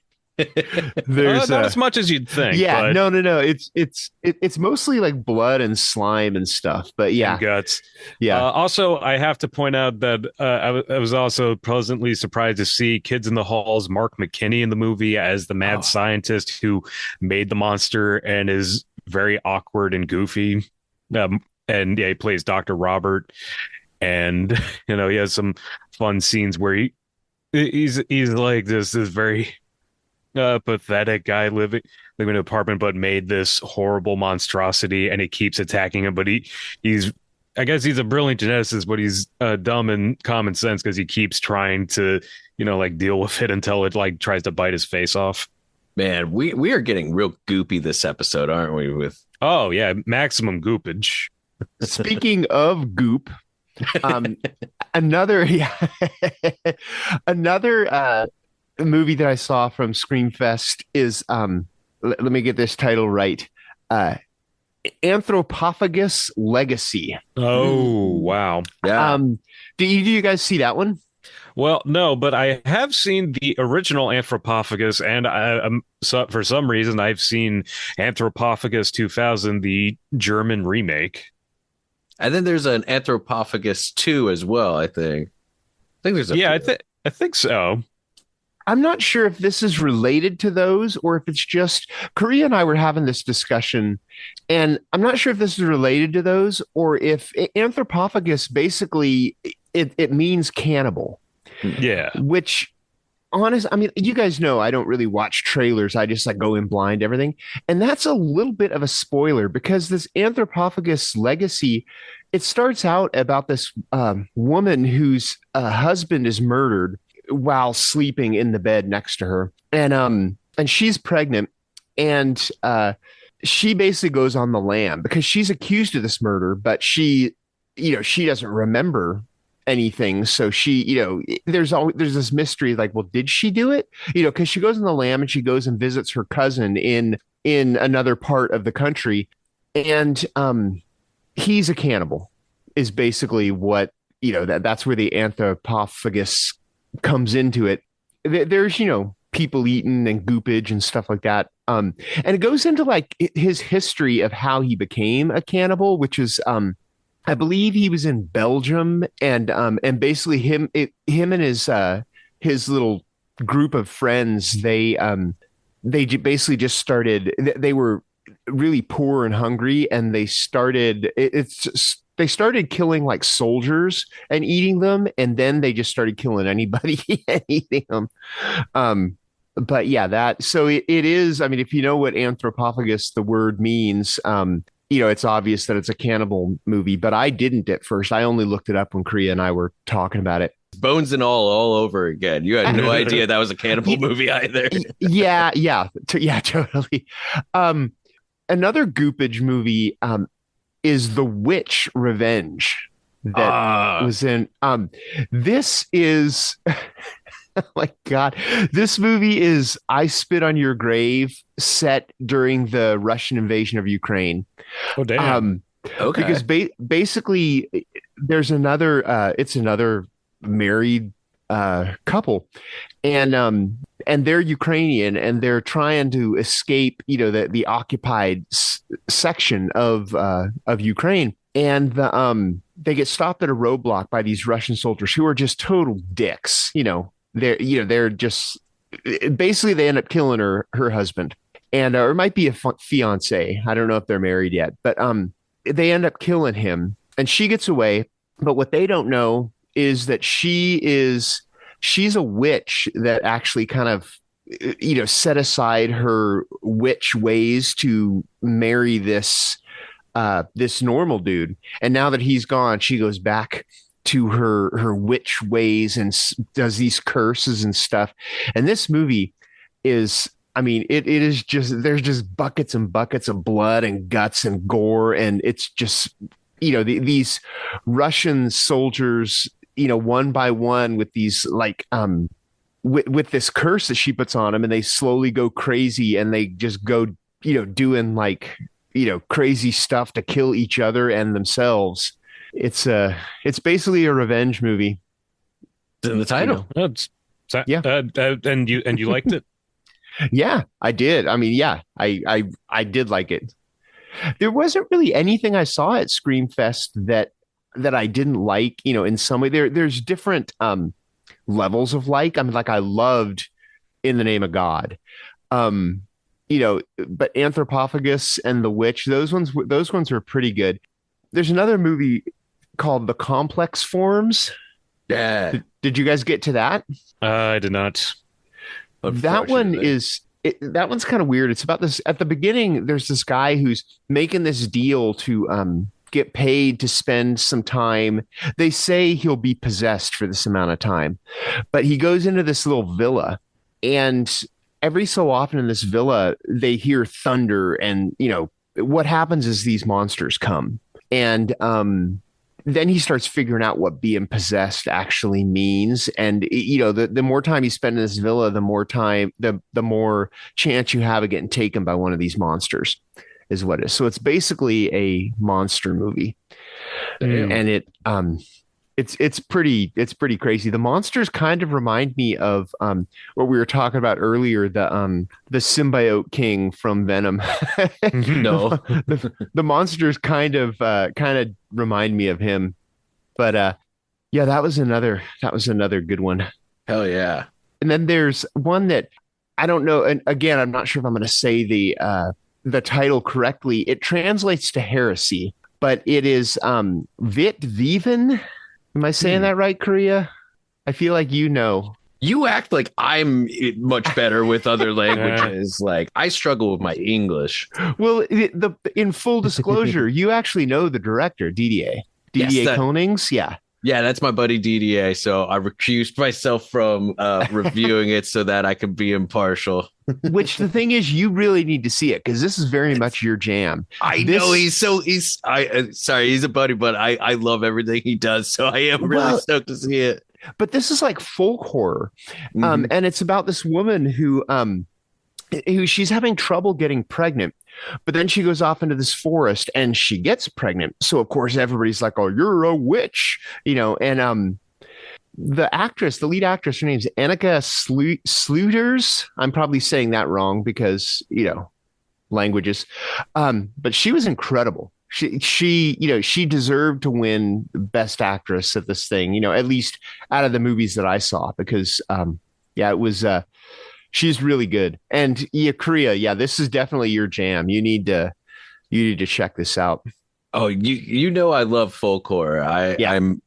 There's not as much as you'd think. Yeah, no. It's mostly like blood and slime and stuff. But yeah, and guts. Yeah. Also, I have to point out that I was also pleasantly surprised to see Kids in the Hall's Mark McKinney in the movie as the mad scientist who made the monster and is very awkward and goofy. And yeah, he plays Dr. Robert, and he has some fun scenes where he's like this very pathetic guy living in an apartment, but made this horrible monstrosity, and it keeps attacking him. But I guess he's a brilliant geneticist, but he's dumb in common sense because he keeps trying to, like deal with it until it like tries to bite his face off. Man, we are getting real goopy this episode, aren't we? Oh yeah, maximum goopage. Speaking of goop, another movie that I saw from Screamfest is let me get this title right. Anthropophagus Legacy. Oh wow. Yeah. Do you guys see that one? Well, no, but I have seen the original Anthropophagus, and for some reason I've seen Anthropophagus 2000, the German remake. And then there's an Anthropophagus 2 as well, I think. I think so. I'm not sure if this is related to those or if it's just Correia and I were having this discussion, and I'm not sure if this is related to those or if anthropophagus basically it means cannibal, Yeah. which I mean, you guys know I don't really watch trailers. I just like go in blind everything. And that's a little bit of a spoiler because this Anthropophagus Legacy, it starts out about this woman whose husband is murdered while sleeping in the bed next to her. And she's pregnant, and she basically goes on the lam because she's accused of this murder, but she doesn't remember anything. So she, there's this mystery like, well, did she do it? Because she goes on the lam and she goes and visits her cousin in another part of the country, and he's a cannibal is basically what, that's where the anthropophagus comes into it. There's, people eating and goopage and stuff like that. And it goes into like his history of how he became a cannibal, which is, I believe he was in Belgium, and basically him and his little group of friends, they basically just started. They were really poor and hungry, and they started. They started killing like soldiers and eating them, and then they just started killing anybody and eating them. But yeah, so it is. I mean, if you know what anthropophagus, the word means, it's obvious that it's a cannibal movie, but I didn't at first. I only looked it up when Correia and I were talking about it. Bones and all over again. You had no idea that was a cannibal movie either. Yeah, totally. Another goopage movie is The Witch Revenge that was in. This is. Oh my God. This movie is I Spit on Your Grave set during the Russian invasion of Ukraine. Oh, damn. Okay. Because basically there's it's another married couple, and they're Ukrainian, and they're trying to escape, the occupied section of Ukraine. And they get stopped at a roadblock by these Russian soldiers who are just total dicks, they're just basically they end up killing her husband, and or it might be a fiance. I don't know if they're married yet, but they end up killing him, and she gets away. But what they don't know is that she's a witch that actually kind of set aside her witch ways to marry this normal dude, and now that he's gone, she goes back to her witch ways and does these curses and stuff. And this movie is, I mean, it is just, there's just buckets and buckets of blood and guts and gore. And it's just, these Russian soldiers, one by one with these like, with this curse that she puts on them, and they slowly go crazy, and they just go, doing like, crazy stuff to kill each other and themselves. It's basically a revenge movie. It's in the title. Yeah. And you liked it? Yeah, I did. I mean, yeah, I did like it. There wasn't really anything I saw at Screamfest that I didn't like, in some way. There's different levels of like. I mean, like I loved In the Name of God. But Anthropophagus and The Witch, those ones were pretty good. There's another movie called The Complex Forms. Yeah. Did you guys get to that? I did not. That one's kind of weird. It's about this at the beginning. There's this guy who's making this deal to get paid to spend some time. They say he'll be possessed for this amount of time, but he goes into this little villa, and every so often in this villa, they hear thunder, and what happens is these monsters come. And then he starts figuring out what being possessed actually means. And, the more time you spend in this villa, the more chance you have of getting taken by one of these monsters is what it is. So it's basically a monster movie. Damn. And it's pretty crazy. The monsters kind of remind me of what we were talking about earlier, the symbiote king from Venom. No, the monsters kind of remind me of him. But yeah, that was another good one. Hell yeah. And then there's one that I don't know. And again, I'm not sure if I'm going to say the title correctly. It translates to Heresy, but it is Witte Wieven. Am I saying that right, Correia? I feel like you know. You act like I'm much better with other languages. Like, I struggle with my English. Well, in full disclosure, you actually know the director, Didier Konings. Yeah. Yeah, that's my buddy DDA. So I recused myself from reviewing it so that I could be impartial. Which the thing is, you really need to see it because this is very much your jam. Know he's sorry, he's a buddy, but I love everything he does. So I am really stoked to see it. But this is like folk horror, and it's about this woman who she's having trouble getting pregnant, but then she goes off into this forest and she gets pregnant. So of course everybody's like, "Oh, you're a witch," And the lead actress, her name's Annika Sluters. I'm probably saying that wrong because languages, but she was incredible. She deserved to win Best Actress at this thing, at least out of the movies that I saw, because it was she's really good. And Correia, this is definitely your jam. You need to check this out. Oh, I love folk horror.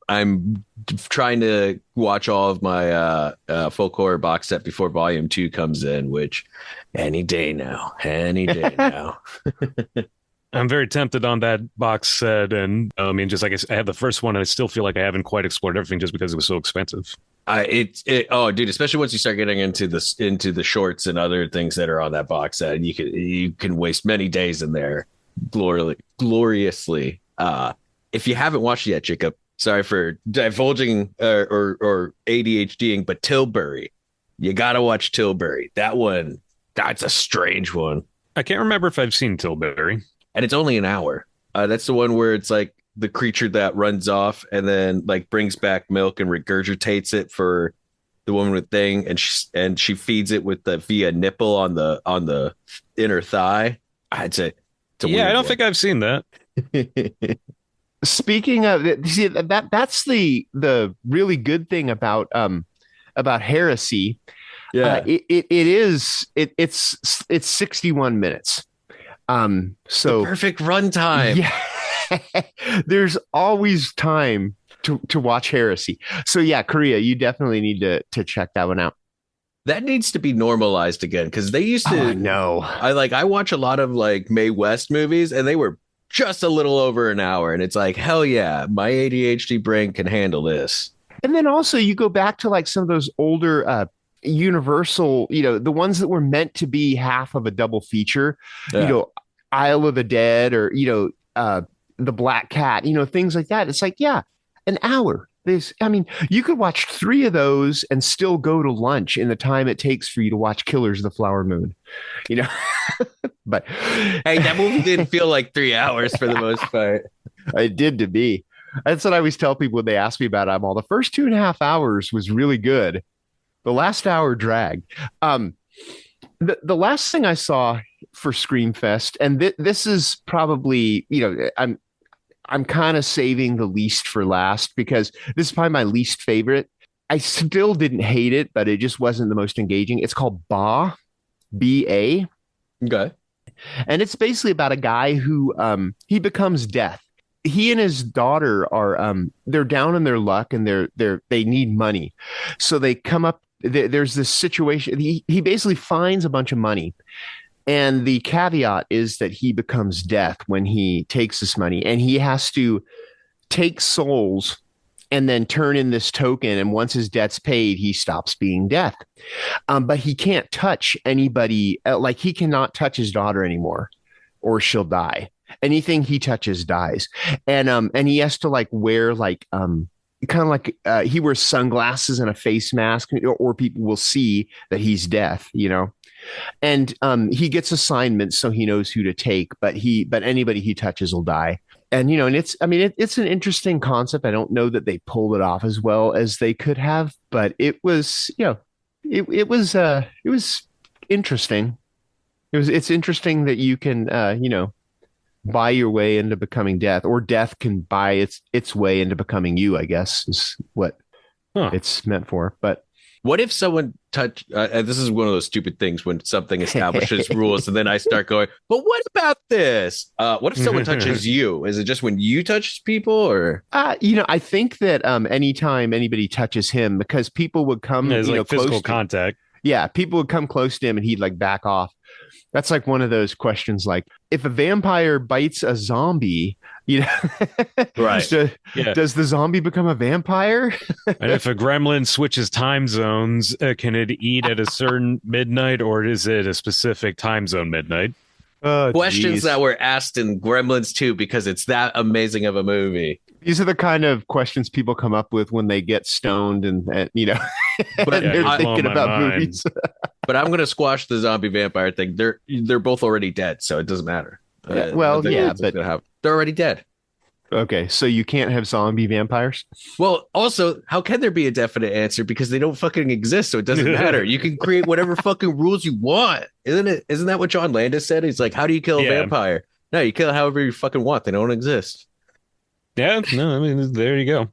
I'm trying to watch all of my folk horror box set before volume 2 comes in, which any day now. I'm very tempted on that box set, and just like I have the first one, and I still feel like I haven't quite explored everything just because it was so expensive. Dude, especially once you start getting into the shorts and other things that are on that box set, you can waste many days in there gloriously. If you haven't watched it yet, Jacob, sorry for divulging or ADHDing, but Tilbury, you gotta watch Tilbury. That's a strange one. I can't remember if I've seen Tilbury. And it's only an hour. That's the one where it's like the creature that runs off and then like brings back milk and regurgitates it for the woman with thing, and she feeds it via nipple on the inner thigh. I'd say, I don't think I've seen that. Speaking of, see, that's the really good thing about Heresy. Yeah, it's 61 minutes. So the perfect runtime. Yeah, there's always time to watch Heresy. So yeah, Correia, you definitely need to check that one out. That needs to be normalized again, because they used to. No, I watch a lot of like Mae West movies, and they were just a little over an hour, and it's like, hell yeah, my ADHD brain can handle this. And then also you go back to like some of those older Universal, the ones that were meant to be half of a double feature, Isle of the Dead, or The Black Cat, things like that. It's like, yeah, an hour. You could watch 3 of those and still go to lunch in the time it takes for you to watch Killers of the Flower Moon, But hey, that movie didn't feel like 3 hours for the most part. It did to me. That's what I always tell people when they ask me about it. The first 2.5 hours was really good. The last hour dragged. The last thing I saw for Screamfest, and this is probably, I'm kind of saving the least for last, because this is probably my least favorite. I still didn't hate it, but it just wasn't the most engaging. It's called Ba, B-A. Okay. And it's basically about a guy who he becomes death. He and his daughter are they're down in their luck, and they need money. So they come up. There's this situation. He basically finds a bunch of money. And the caveat is that he becomes death when he takes this money, and he has to take souls and then turn in this token. And once his debt's paid, he stops being death. But he can't touch anybody. Like, he cannot touch his daughter anymore, or she'll die. Anything he touches dies. And he has to like wear like, kind of like he wears sunglasses and a face mask, or people will see that he's death, And he gets assignments so he knows who to take, but anybody he touches will die. And and it's an interesting concept. I don't know that they pulled it off as well as they could have, but it was it was interesting. It's interesting that you can buy your way into becoming death, or death can buy its way into becoming you, I guess, is what it's meant for. But What if someone touch? This is one of those stupid things when something establishes rules, and then I start going, "But what about this? What if someone touches you? Is it just when you touch people, or?" I think that anytime anybody touches him, because people would come, It's like close physical to, contact. yeah, people would come close to him, and he'd like back off. That's like one of those questions, like if a vampire bites a zombie, Right? Does the zombie become a vampire? And if a gremlin switches time zones, can it eat at a certain midnight, or is it a specific time zone midnight? Questions that were asked in Gremlins 2 because it's that amazing of a movie. These are the kind of questions people come up with when they get stoned and But they're thinking about movies. But I'm going to squash the zombie vampire thing. They're both already dead, so it doesn't matter. But they're already dead. Okay, so you can't have zombie vampires? Well, also, how can there be a definite answer? Because they don't fucking exist, so it doesn't matter. You can create whatever fucking rules you want. Isn't that what John Landis said? He's like, how do you kill a vampire? No, you kill however you fucking want. They don't exist. Yeah, no, I mean, there you go.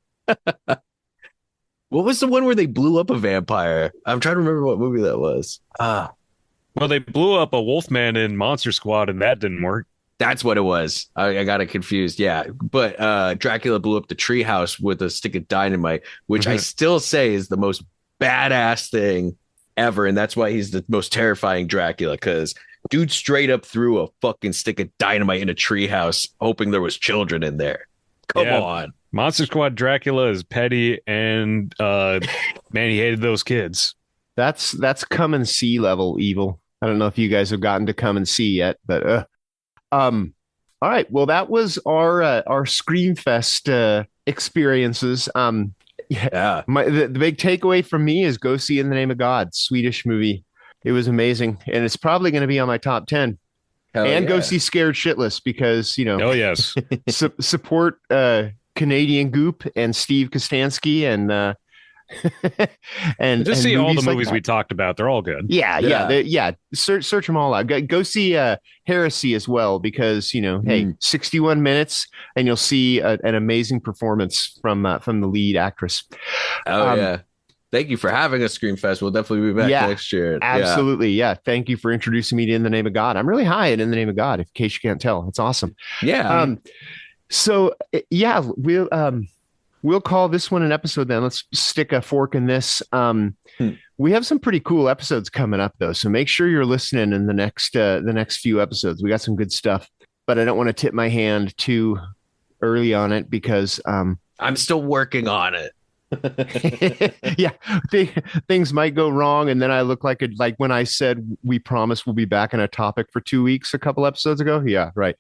What was the one where they blew up a vampire? I'm trying to remember what movie that was. Well, they blew up a Wolfman in Monster Squad, and that didn't work. That's what it was. I got it confused. Yeah. But Dracula blew up the treehouse with a stick of dynamite, which I still say is the most badass thing ever. And that's why he's the most terrifying Dracula, because dude straight up threw a fucking stick of dynamite in a treehouse, hoping there was children in there. Come on. Monster Squad Dracula is petty, and man, he hated those kids. That's come and see level evil. I don't know if you guys have gotten to come and see yet, but all right. Well, that was our Screamfest experiences. The big takeaway from me is go see In the Name of God, Swedish movie. It was amazing, and it's probably going to be on my top 10. Go see Scared Shitless because oh yes, support Canadian Goop and Steve Kostansky and just see all the like movies we talked about. They're all good. Search them all out. Go see Heresy as well because 61 minutes and you'll see an amazing performance from the lead actress. Thank you for having us, Screamfest. We'll definitely be back next year. Absolutely. Yeah. Thank you for introducing me to In the Name of God. I'm really high at In the Name of God, in case you can't tell. It's awesome. Yeah. We'll call this one an episode then. Let's stick a fork in this. We have some pretty cool episodes coming up though. So make sure you're listening in the next few episodes. We got some good stuff, but I don't want to tip my hand too early on it because I'm still working on it. Things might go wrong, and then I look like when I said we promise we'll be back on a topic for 2 weeks a couple episodes ago. Yeah, right.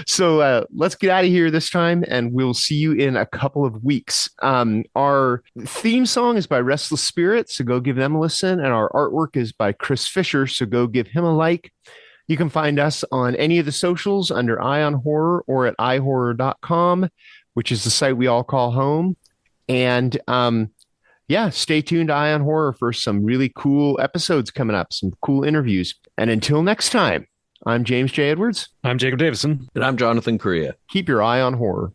So let's get out of here this time, and we'll see you in a couple of weeks. Our theme song is by Restless Spirit, so go give them a listen, and our artwork is by Chris Fisher, so go give him a like. You can find us on any of the socials under Eye on Horror or at iHorror.com, which is the site we all call home. And stay tuned to Eye on Horror for some really cool episodes coming up, some cool interviews. And until next time, I'm James J. Edwards. I'm Jacob Davison. And I'm Jonathan Correia. Keep your eye on horror.